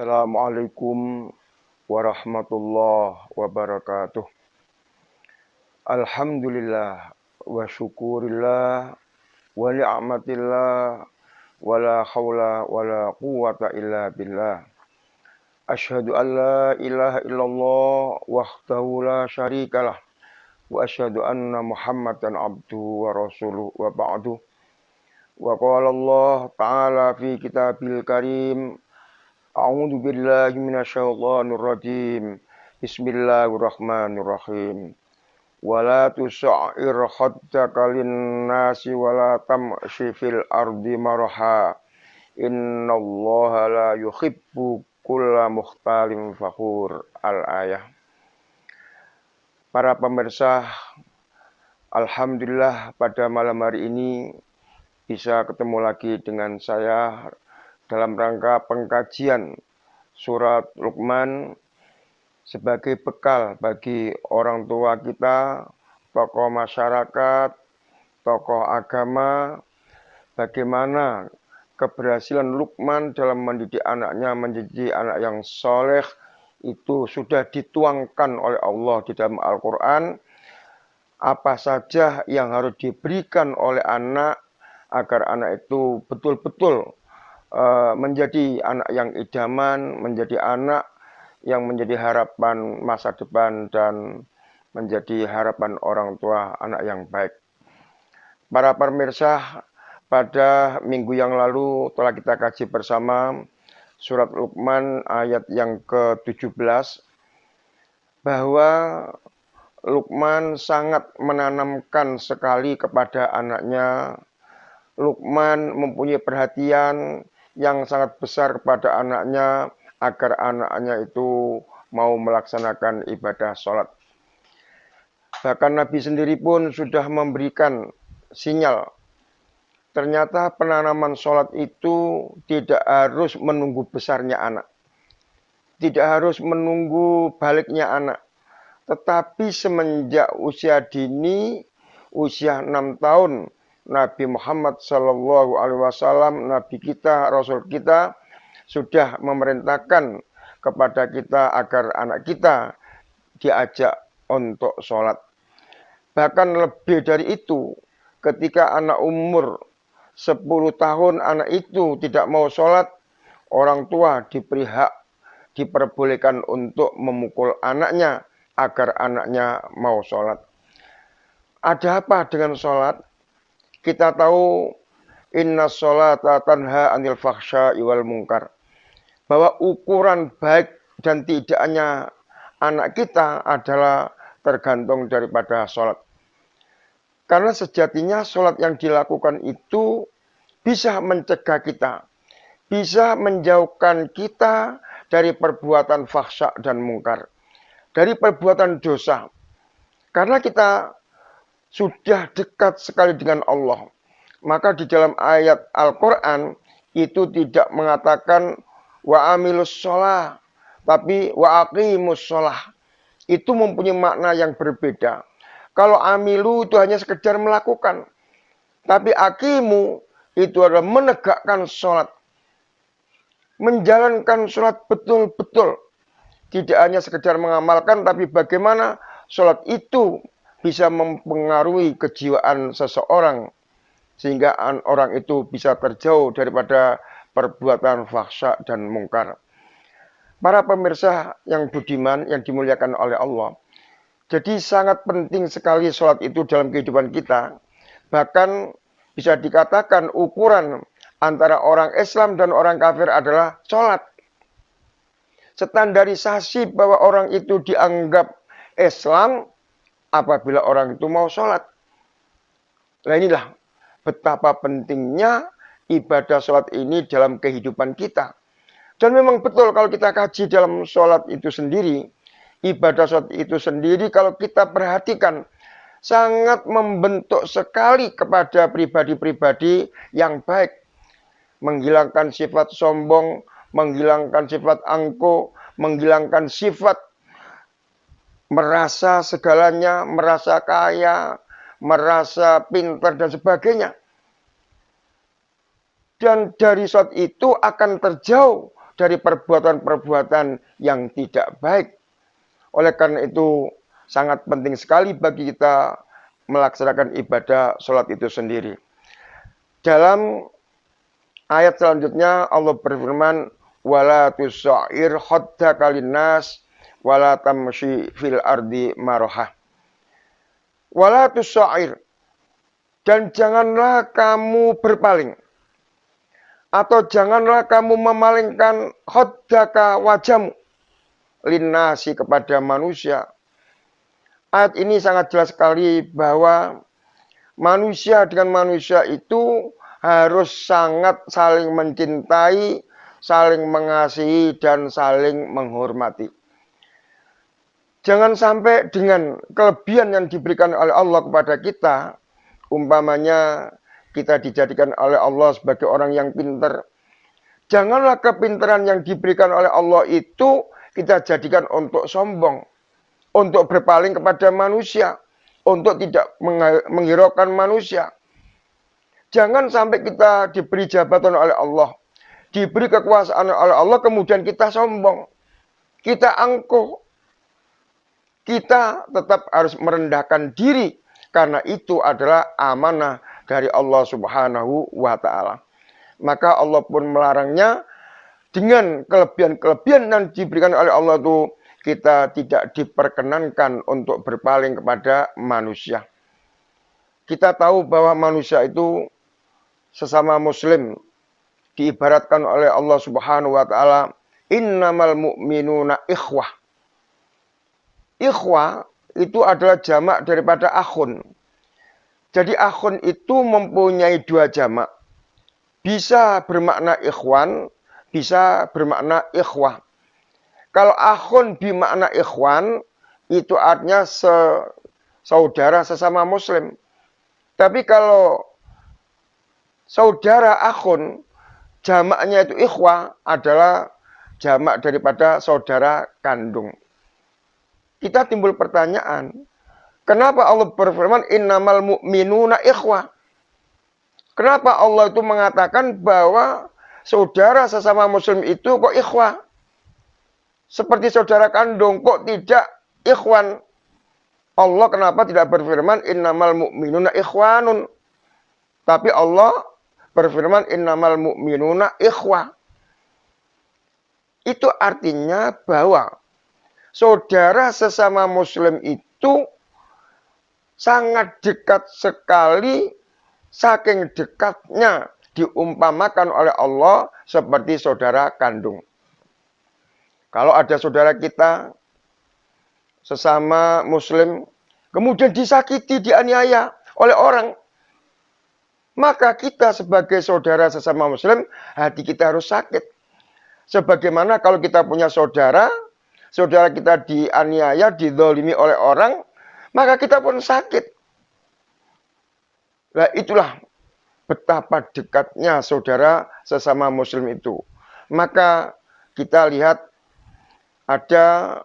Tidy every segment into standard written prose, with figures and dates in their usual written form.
Assalamualaikum warahmatullahi wabarakatuh. Alhamdulillah wa syukurillah wa ni'matillah wa la haula wa la quwwata illa billah. Asyhadu an la ilaha illallah wahdahu la syarikalah wa asyhadu anna Muhammadan abduhu wa rasuluhu wa ba'du. Wa qala Allah ta'ala fi kitabil karim. A'udzu billahi minasyaitonir rajim. Bismillahirrahmanirrahim. Wala tusa'ir khaddaka lin-nasi wala tamshi fil ardi maraha. Innallaha la yuhibbu kulla mukhtalin fakhur. Al-ayah. Para pemirsa, alhamdulillah pada malam hari ini bisa ketemu lagi dengan saya dalam rangka pengkajian surat Luqman sebagai bekal bagi orang tua kita, tokoh masyarakat, tokoh agama, bagaimana keberhasilan Luqman dalam mendidik anaknya menjadi anak yang soleh itu sudah dituangkan oleh Allah di dalam Al-Quran. Apa saja yang harus diberikan oleh anak agar anak itu betul-betul menjadi anak yang idaman, menjadi anak yang menjadi harapan masa depan dan menjadi harapan orang tua anak yang baik. Para pemirsa, pada minggu yang lalu telah kita kaji bersama surat Luqman ayat yang ke-17 bahwa Luqman sangat menanamkan sekali kepada anaknya. Luqman mempunyai perhatian yang sangat besar kepada anaknya agar anaknya itu mau melaksanakan ibadah sholat. Bahkan Nabi sendiri pun sudah memberikan sinyal. Ternyata penanaman sholat itu tidak harus menunggu besarnya anak. Tidak harus menunggu baliknya anak. Tetapi semenjak usia dini, usia 6 tahun, Nabi Muhammad SAW, Nabi kita, Rasul kita, sudah memerintahkan kepada kita agar anak kita diajak untuk sholat. Bahkan lebih dari itu, ketika anak umur 10 tahun anak itu tidak mau sholat, orang tua diberi hak, diperbolehkan untuk memukul anaknya agar anaknya mau sholat. Ada apa dengan sholat? Kita tahu inna sholata tanha anil fakhsya'i wal munkar. Bahwa ukuran baik dan tidaknya anak kita adalah tergantung daripada sholat. Karena sejatinya sholat yang dilakukan itu bisa mencegah kita, bisa menjauhkan kita dari perbuatan fakhsya dan munkar, dari perbuatan dosa. Karena kita sudah dekat sekali dengan Allah. Maka di dalam ayat Al-Quran itu tidak mengatakan wa amilus sholah, tapi wa aqimus sholah. Itu mempunyai makna yang berbeda. Kalau amilu itu hanya sekedar melakukan. Tapi aqimu itu adalah menegakkan sholat. Menjalankan sholat betul-betul. Tidak hanya sekedar mengamalkan, tapi bagaimana sholat itu bisa mempengaruhi kejiwaan seseorang sehingga orang itu bisa terjauh daripada perbuatan fahsya dan mungkar. Para pemirsa yang budiman yang dimuliakan oleh Allah. Jadi sangat penting sekali sholat itu dalam kehidupan kita. Bahkan bisa dikatakan ukuran antara orang Islam dan orang kafir adalah sholat. Standarisasi bahwa orang itu dianggap Islam apabila orang itu mau sholat. Nah inilah betapa pentingnya ibadah sholat ini dalam kehidupan kita. Dan memang betul kalau kita kaji dalam sholat itu sendiri, ibadah sholat itu sendiri kalau kita perhatikan, sangat membentuk sekali kepada pribadi-pribadi yang baik. Menghilangkan sifat sombong, menghilangkan sifat angkuh, menghilangkan sifat merasa segalanya, merasa kaya, merasa pintar dan sebagainya. Dan dari sholat itu akan terjauh dari perbuatan-perbuatan yang tidak baik. Oleh karena itu, sangat penting sekali bagi kita melaksanakan ibadah sholat itu sendiri. Dalam ayat selanjutnya Allah berfirman, wala tusair khaddaka linnas wala tamshi fil ardi maraha. Wala tusair, dan janganlah kamu berpaling atau janganlah kamu memalingkan khaddaka wajahmu linnasi kepada manusia. Ayat ini sangat jelas sekali bahwa manusia dengan manusia itu harus sangat saling mencintai, saling mengasihi, dan saling menghormati. Jangan sampai dengan kelebihan yang diberikan oleh Allah kepada kita, umpamanya kita dijadikan oleh Allah sebagai orang yang pintar. Janganlah kepintaran yang diberikan oleh Allah itu kita jadikan untuk sombong, untuk berpaling kepada manusia, untuk tidak menghiraukan manusia. Jangan sampai kita diberi jabatan oleh Allah, diberi kekuasaan oleh Allah, kemudian kita sombong, kita angkuh. Kita tetap harus merendahkan diri, karena itu adalah amanah dari Allah Subhanahu wa Ta'ala. Maka Allah pun melarangnya dengan kelebihan-kelebihan yang diberikan oleh Allah itu, kita tidak diperkenankan untuk berpaling kepada manusia. Kita tahu bahwa manusia itu sesama muslim diibaratkan oleh Allah Subhanahu wa Ta'ala, innamal mu'minuna ikhwah. Ikhwah itu adalah jamak daripada akhun. Jadi akhun itu mempunyai dua jamak. Bisa bermakna ikhwan, bisa bermakna ikhwah. Kalau akhun bermakna ikhwan, itu artinya saudara sesama muslim. Tapi kalau saudara akhun, jamaknya itu ikhwah, adalah jamak daripada saudara kandung. Kita timbul pertanyaan, kenapa Allah berfirman innamal mu'minuna ikhwah? Kenapa Allah itu mengatakan bahwa saudara sesama muslim itu kok ikhwah? Seperti saudara kandung, kok tidak ikhwan? Allah kenapa tidak berfirman innamal mu'minuna ikhwanun? Tapi Allah berfirman innamal mu'minuna ikhwah. Itu artinya bahwa saudara sesama muslim itu sangat dekat sekali, saking dekatnya diumpamakan oleh Allah seperti saudara kandung. Kalau ada saudara kita sesama muslim kemudian disakiti, dianiaya oleh orang, maka kita sebagai saudara sesama muslim, hati kita harus sakit. Sebagaimana kalau kita punya saudara kita dianiaya, dizalimi oleh orang, maka kita pun sakit. Nah, itulah betapa dekatnya saudara sesama muslim itu. Maka kita lihat ada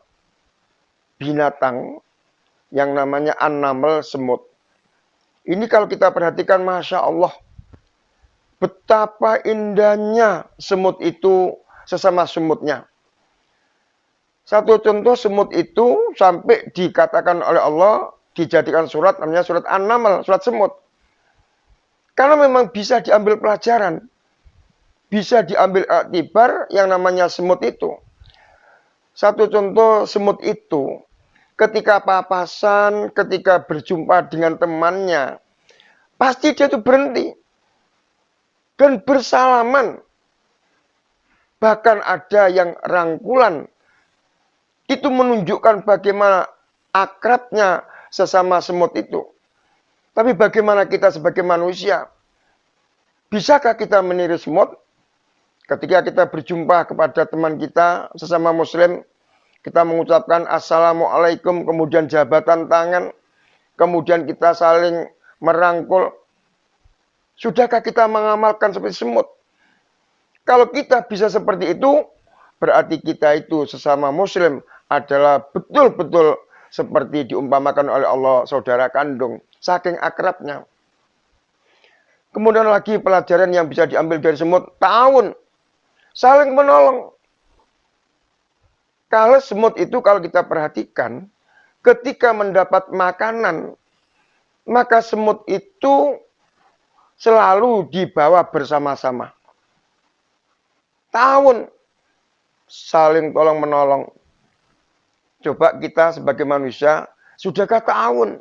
binatang yang namanya an-naml, semut. Ini kalau kita perhatikan, Masya Allah, betapa indahnya semut itu sesama semutnya. Satu contoh, semut itu sampai dikatakan oleh Allah, dijadikan surat, namanya surat An-Naml, surat semut. Karena memang bisa diambil pelajaran, bisa diambil iktibar yang namanya semut itu. Satu contoh, semut itu ketika papasan, ketika berjumpa dengan temannya, pasti dia itu berhenti dan bersalaman. Bahkan ada yang rangkulan. Itu menunjukkan bagaimana akrabnya sesama semut itu. Tapi bagaimana kita sebagai manusia? Bisakah kita meniru semut? Ketika kita berjumpa kepada teman kita sesama muslim, kita mengucapkan assalamualaikum, kemudian jabatan tangan, kemudian kita saling merangkul. Sudahkah kita mengamalkan seperti semut? Kalau kita bisa seperti itu, berarti kita itu sesama muslim adalah betul-betul seperti diumpamakan oleh Allah saudara kandung, saking akrabnya. Kemudian lagi pelajaran yang bisa diambil dari semut, ta'awun, saling menolong. Kalau semut itu kalau kita perhatikan, ketika mendapat makanan, maka semut itu selalu dibawa bersama-sama. Tahun saling tolong-menolong. Coba kita sebagai manusia, sudahkah tahun?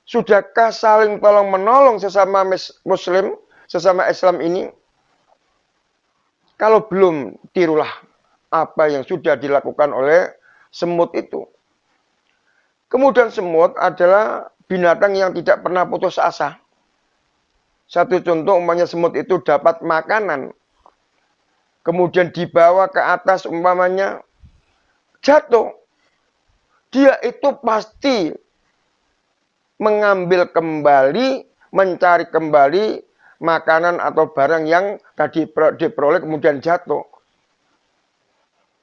Sudahkah saling tolong-menolong sesama Muslim, sesama Islam ini? Kalau belum, tirulah apa yang sudah dilakukan oleh semut itu. Kemudian semut adalah binatang yang tidak pernah putus asa. Satu contoh umpamanya semut itu dapat makanan, kemudian dibawa ke atas umpamanya jatuh. Dia itu pasti mengambil kembali, mencari kembali makanan atau barang yang tadi diperoleh kemudian jatuh.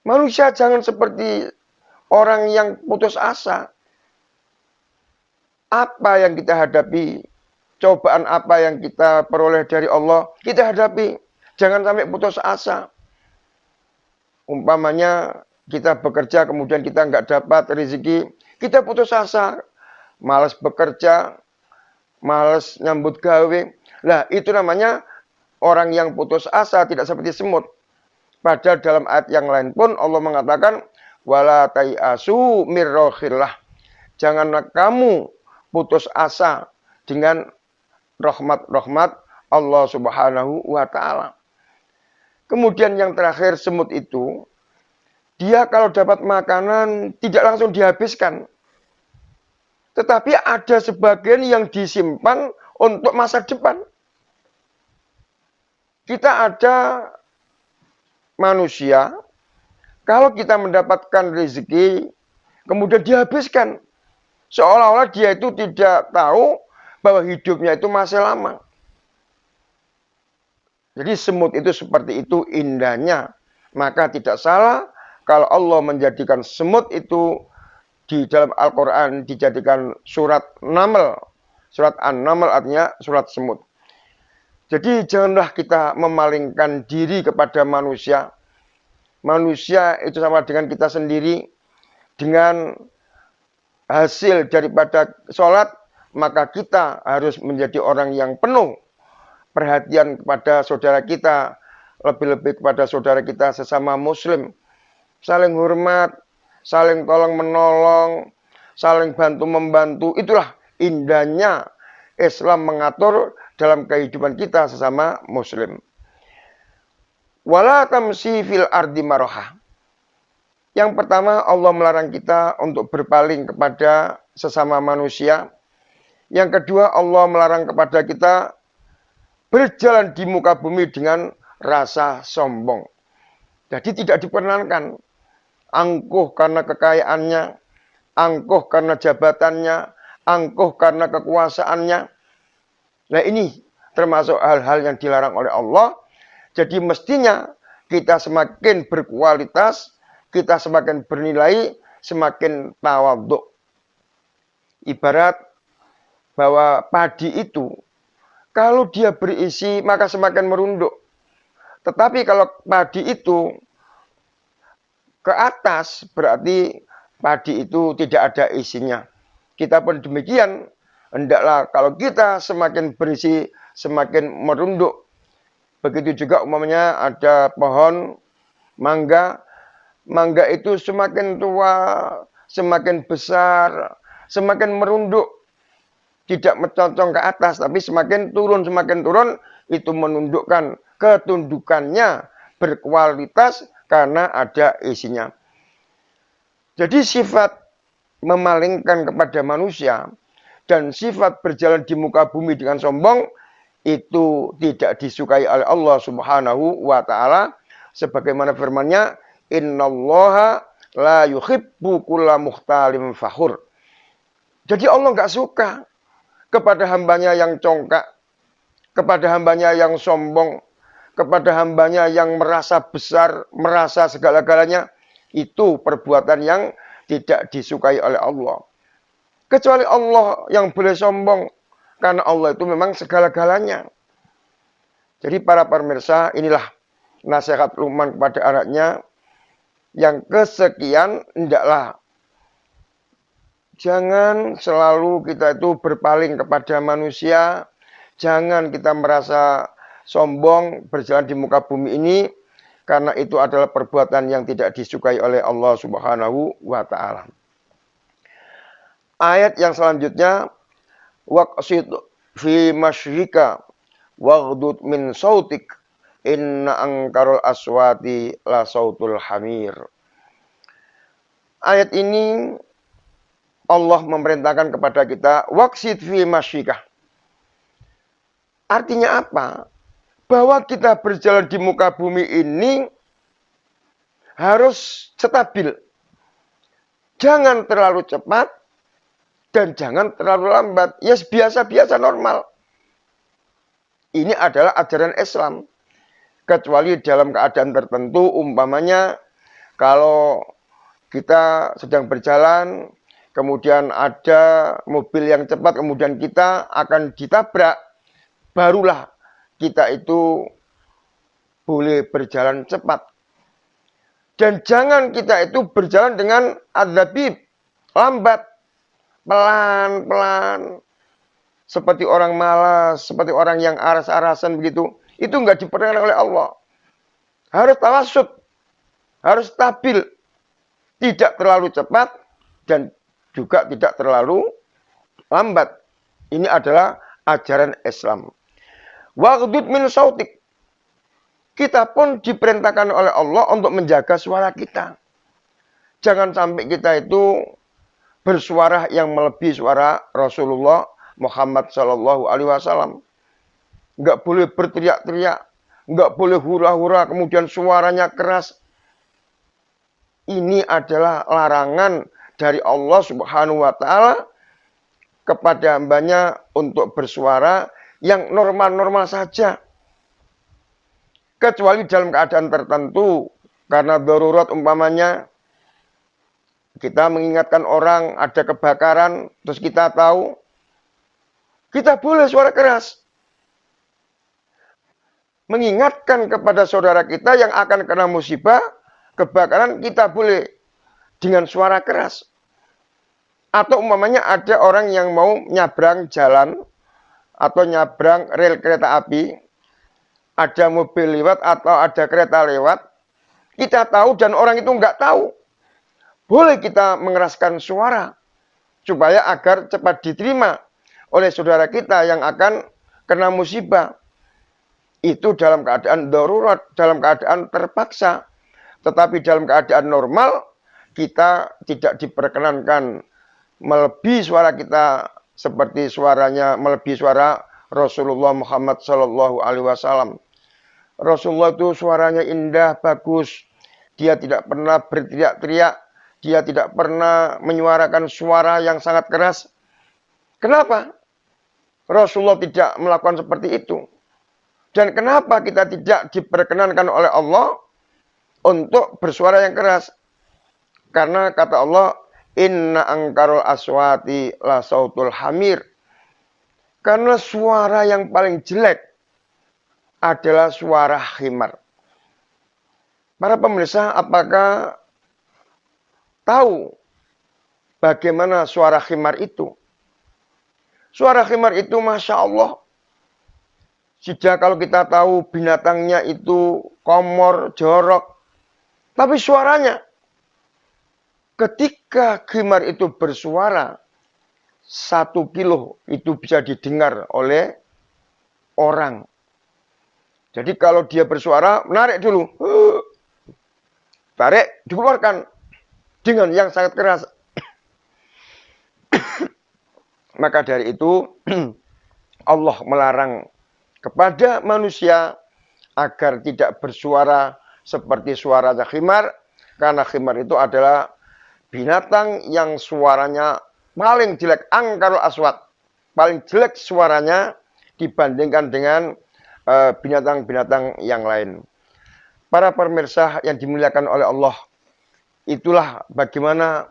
Manusia jangan seperti orang yang putus asa. Apa yang kita hadapi, cobaan apa yang kita peroleh dari Allah, kita hadapi. Jangan sampai putus asa. Umpamanya kita bekerja kemudian kita nggak dapat rezeki, kita putus asa. Malas bekerja, malas nyambut gawe. Nah, itu namanya orang yang putus asa, tidak seperti semut. Padahal dalam ayat yang lain pun Allah mengatakan, wala tai'asu mir rohillah. Janganlah kamu putus asa dengan rahmat-rahmat Allah Subhanahu wa taala. Kemudian yang terakhir, semut itu dia kalau dapat makanan tidak langsung dihabiskan. Tetapi ada sebagian yang disimpan untuk masa depan. Kita ada manusia, kalau kita mendapatkan rezeki, kemudian dihabiskan. Seolah-olah dia itu tidak tahu bahwa hidupnya itu masih lama. Jadi semut itu seperti itu indahnya. Maka tidak salah kalau Allah menjadikan semut itu di dalam Al-Quran dijadikan surat Naml. Surat An-Naml artinya surat semut. Jadi janganlah kita memalingkan diri kepada manusia. Manusia itu sama dengan kita sendiri. Dengan hasil daripada sholat, maka kita harus menjadi orang yang penuh perhatian kepada saudara kita. Lebih-lebih kepada saudara kita sesama muslim. Saling hormat, saling tolong-menolong, saling bantu-membantu. Itulah indahnya Islam mengatur dalam kehidupan kita sesama muslim. Wala tamsi fil ardi maraha. Yang pertama, Allah melarang kita untuk berpaling kepada sesama manusia. Yang kedua, Allah melarang kepada kita berjalan di muka bumi dengan rasa sombong. Jadi tidak diperkenankan. Angkuh karena kekayaannya, angkuh karena jabatannya, angkuh karena kekuasaannya. Nah, ini termasuk hal-hal yang dilarang oleh Allah. Jadi mestinya kita semakin berkualitas, kita semakin bernilai, semakin tawadhu. Ibarat bahwa padi itu, kalau dia berisi maka semakin merunduk. Tetapi kalau padi itu ke atas, berarti padi itu tidak ada isinya. Kita pun demikian, hendaklah kalau kita semakin berisi, semakin merunduk. Begitu juga umpamanya ada pohon mangga. Mangga itu semakin tua, semakin besar, semakin merunduk. Tidak mencocong ke atas, tapi semakin turun, itu menundukkan ketundukannya berkualitas, karena ada isinya. Jadi sifat memalingkan kepada manusia dan sifat berjalan di muka bumi dengan sombong itu tidak disukai oleh Allah Subhanahu wa taala, sebagaimana firman-Nya, innallaha la yuhibbu kulla mukhtalin fakhur. Jadi Allah enggak suka kepada hambanya yang congkak, kepada hambanya yang sombong, kepada hambanya yang merasa besar, merasa segala-galanya. Itu perbuatan yang tidak disukai oleh Allah. Kecuali Allah yang boleh sombong, karena Allah itu memang segala-galanya. Jadi para pemirsa, inilah nasihat Luqman kepada anaknya. yang kesekian, hendaklah jangan selalu kita itu berpaling kepada manusia. Jangan kita merasa sombong berjalan di muka bumi ini, karena itu adalah perbuatan yang tidak disukai oleh Allah Subhanahu wa Ta'ala. Ayat yang selanjutnya, waqsid fi masyrika waghdud min sautik inna angkarul aswati la sautul hamir. Ayat ini Allah memerintahkan kepada kita waqsid fi masyrika. Artinya apa? Bahwa kita berjalan di muka bumi ini harus stabil. Jangan terlalu cepat dan jangan terlalu lambat. Ya biasa-biasa normal. Ini adalah ajaran Islam. Kecuali dalam keadaan tertentu, umpamanya kalau kita sedang berjalan, kemudian ada mobil yang cepat, kemudian kita akan ditabrak, barulah kita itu boleh berjalan cepat. Dan jangan kita itu berjalan dengan adzabib, lambat, pelan-pelan, seperti orang malas, seperti orang yang aras-arasan begitu. Itu enggak diperkenankan oleh Allah. Harus tawasud, harus stabil, tidak terlalu cepat dan juga tidak terlalu lambat. Ini adalah ajaran Islam. Waghdud min sautik. Kita pun diperintahkan oleh Allah untuk menjaga suara kita. Jangan sampai kita itu bersuara yang melebihi suara Rasulullah Muhammad Sallallahu Alaihi Wasallam. Enggak boleh berteriak-teriak, enggak boleh hura-hura, kemudian suaranya keras. Ini adalah larangan dari Allah Subhanahu Wa Taala kepada hambanya untuk bersuara yang normal-normal saja. Kecuali dalam keadaan tertentu, karena darurat umpamanya, kita mengingatkan orang ada kebakaran, terus kita tahu, kita boleh suara keras. Mengingatkan kepada saudara kita yang akan kena musibah, kebakaran, kita boleh dengan suara keras. Atau umpamanya ada orang yang mau nyabrang jalan, atau nyabrang rel kereta api, ada mobil lewat atau ada kereta lewat, kita tahu dan orang itu nggak tahu. Boleh kita mengeraskan suara, supaya agar cepat diterima oleh saudara kita yang akan kena musibah. Itu dalam keadaan darurat, dalam keadaan terpaksa. Tetapi dalam keadaan normal, kita tidak diperkenankan melebihi suara kita seperti suaranya melebihi suara Rasulullah Muhammad Sallallahu Alaihi Wasallam. Rasulullah itu suaranya indah, bagus. Dia tidak pernah berteriak-teriak. Dia tidak pernah menyuarakan suara yang sangat keras. Kenapa? Rasulullah tidak melakukan seperti itu. Dan kenapa kita tidak diperkenankan oleh Allah untuk bersuara yang keras? Karena kata Allah, inna angkarul aswati la sautul hamir. Karena suara yang paling jelek adalah suara khimar. Para pemirsa, apakah tahu bagaimana suara khimar itu? Suara khimar itu Masya Allah. Sejak kalau kita tahu binatangnya itu komor, jorok. Tapi suaranya, ketika khimar itu bersuara, 1 kilo itu bisa didengar oleh orang. Jadi kalau dia bersuara, menarik dulu. Tarik, dikeluarkan dengan yang sangat keras. Maka dari itu, Allah melarang kepada manusia agar tidak bersuara seperti suara khimar. Karena khimar itu adalah binatang yang suaranya paling jelek, angkarul aswat. Paling jelek suaranya dibandingkan dengan binatang-binatang yang lain. Para pemirsa yang dimuliakan oleh Allah, itulah bagaimana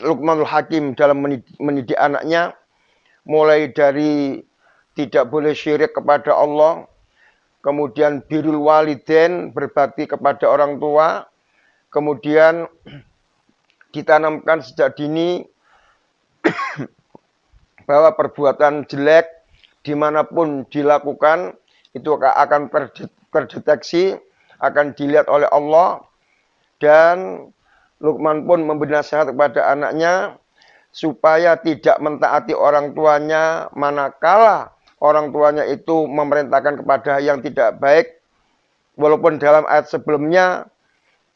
Luqmanul Hakim dalam mendidik anaknya, mulai dari tidak boleh syirik kepada Allah, kemudian birrul walidain, berbakti kepada orang tua, kemudian ditanamkan sejak dini bahwa perbuatan jelek dimanapun dilakukan itu akan terdeteksi, akan dilihat oleh Allah. Dan Luqman pun memberi nasihat kepada anaknya supaya tidak mentaati orang tuanya manakala orang tuanya itu memerintahkan kepada yang tidak baik. Walaupun dalam ayat sebelumnya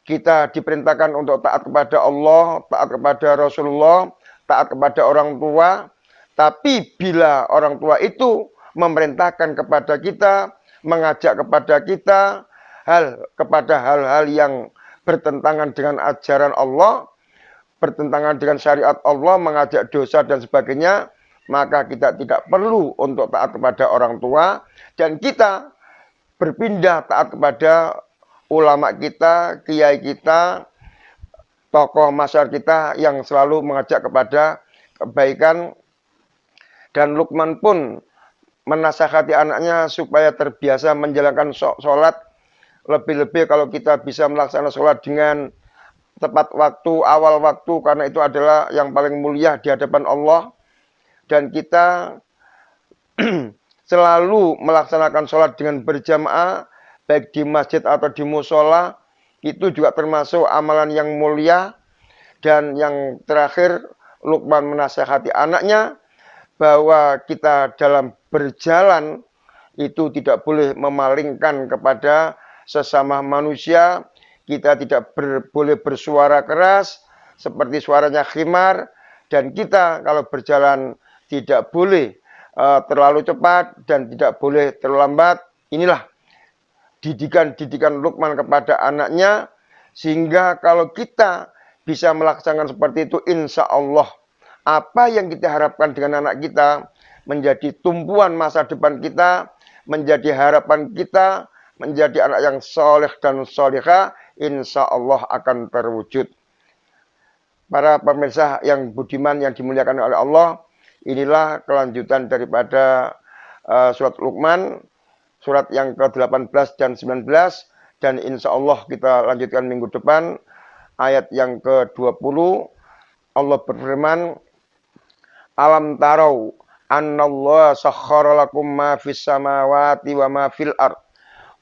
kita diperintahkan untuk taat kepada Allah, taat kepada Rasulullah, taat kepada orang tua. Tapi bila orang tua itu memerintahkan kepada kita, mengajak kepada kita kepada hal-hal yang bertentangan dengan ajaran Allah, bertentangan dengan syariat Allah, mengajak dosa dan sebagainya, maka kita tidak perlu untuk taat kepada orang tua, dan kita berpindah taat kepada ulama kita, kiai kita, tokoh masyarakat kita yang selalu mengajak kepada kebaikan. Dan Luqman pun menasihati anaknya supaya terbiasa menjalankan sholat. Lebih-lebih kalau kita bisa melaksanakan sholat dengan tepat waktu, awal waktu, karena itu adalah yang paling mulia di hadapan Allah. Dan kita selalu melaksanakan sholat dengan berjamaah, baik di masjid atau di musola, itu juga termasuk amalan yang mulia. Dan yang terakhir, Luqman menasihati anaknya bahwa kita dalam berjalan itu tidak boleh memalingkan kepada sesama manusia. Kita tidak boleh bersuara keras seperti suaranya khimar, dan kita kalau berjalan tidak boleh terlalu cepat dan tidak boleh terlalu lambat. Inilah didikan Luqman kepada anaknya, sehingga kalau kita bisa melaksanakan seperti itu, insya Allah apa yang kita harapkan dengan anak kita menjadi tumpuan masa depan kita, menjadi harapan kita, menjadi anak yang soleh dan solehah, insya Allah akan terwujud. Para pemirsa yang budiman yang dimuliakan oleh Allah, inilah kelanjutan daripada surat Luqman, surat yang ke-18 dan 19, dan insya Allah kita lanjutkan minggu depan, ayat yang ke-20. Allah berfirman, alam tarau annallaha sakhkhara lakum ma fis samawati wa ma fil ard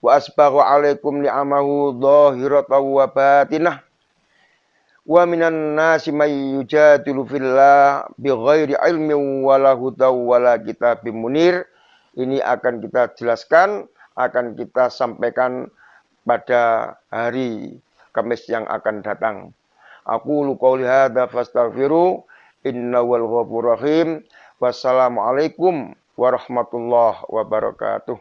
wa asbagha 'alaikum ni'amahu dhahiratan wa batinah wa minan nasi may yujadilu fillah bighairi ilmin wala hudaw wala kitabim munir. Ini akan kita jelaskan, akan kita sampaikan pada hari Kamis yang akan datang. Aku qouli hadza fastaghfiru innahu wal ghafurur rahim. Wassalamualaikum warahmatullahi wabarakatuh.